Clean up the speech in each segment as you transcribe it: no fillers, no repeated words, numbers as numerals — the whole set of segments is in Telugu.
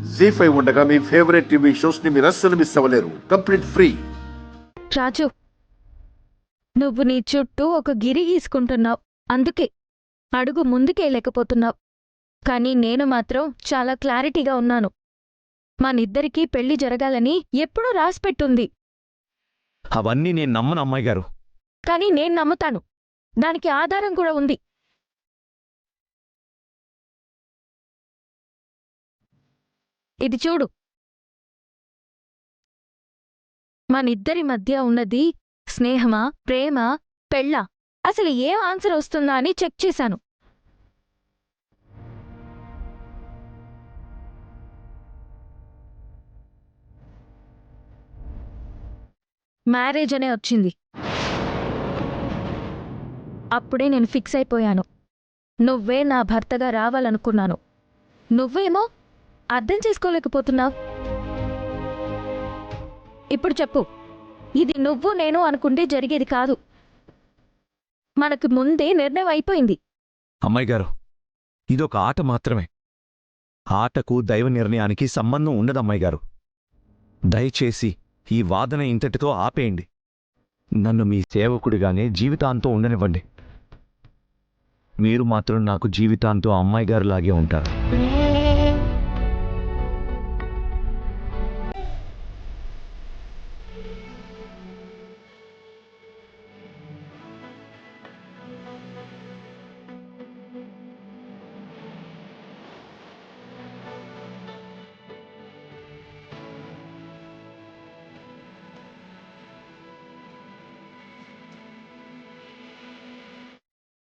జీ5 ఉండగా మీ ఫేవరెట్ టీవీ షోస్ ని మీరు అస్సలు మిస్ అవ్వలేరు. Complete free. రాజు, నువ్వు నీ చుట్టూ ఒక గిరి గీసుకుంటున్నావు. అందుకే అడుగు ముందుకేయలేకపోతున్నావు. కానీ నేను మాత్రం చాలా క్లారిటీగా ఉన్నాను. మనిద్దరికీ పెళ్లి జరగాలని ఎప్పుడూ రాసిపెట్టుంది. అవన్నీ నేను నమ్మను అమ్మాయి గారు. కానీ నేను నమ్ముతాను. దానికి ఆధారం కూడా ఉంది. ఇది చూడు. మనిద్దరి మధ్య ఉన్నది స్నేహమా, ప్రేమ, పెళ్ళా, అసలు ఏం ఆన్సర్ వస్తుందా అని చెక్ చేశాను. మ్యారేజ్ అనే వచ్చింది. అప్పుడే నేను ఫిక్స్ అయిపోయాను. నువ్వే నా భర్తగా రావాలనుకున్నాను. నువ్వేమో అర్థం చేసుకోలేకపోతున్నావు. ఇప్పుడు చెప్పు, ఇది నువ్వు నేను అనుకుంటే జరిగేది కాదు. మనకు ముందే నిర్ణయం అయిపోయింది. అమ్మాయి గారు, ఇదొక ఆట మాత్రమే. ఆటకు దైవ నిర్ణయానికి సంబంధం ఉండదు అమ్మాయి గారు. దయచేసి ఈ వాదన ఇంతటితో ఆపేయండి. నన్ను మీ సేవకుడిగానే జీవితాంతం ఉండనివ్వండి. మీరు మాత్రం నాకు జీవితాంతం అమ్మాయి గారులాగే ఉంటారు.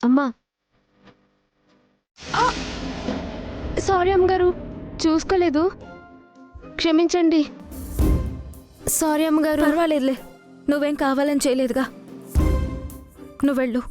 అమ్మా, సారీ అమ్మగారు, చూసుకోలేదు, క్షమించండి. సారీ అమ్మగారు. పర్వాలేదులే, నువ్వేం కావాలని చేయలేదుగా. నువ్వెళ్ళు.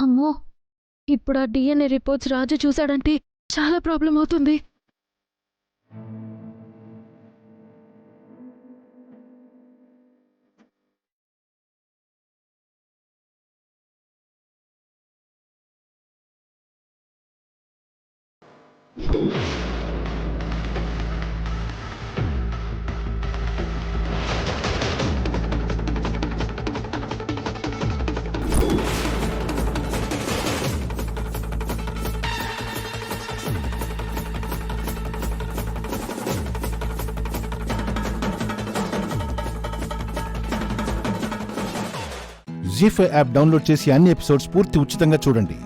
అమ్మో, ఇప్పుడు ఆ డిఎన్ఏ రిపోర్ట్స్ రాజు చూశాడంటే చాలా ప్రాబ్లం అవుతుంది. జీ5 యాప్ డౌన్లోడ్ చేసి అన్ని ఎపిసోడ్స్ పూర్తి ఉచితంగా చూడండి.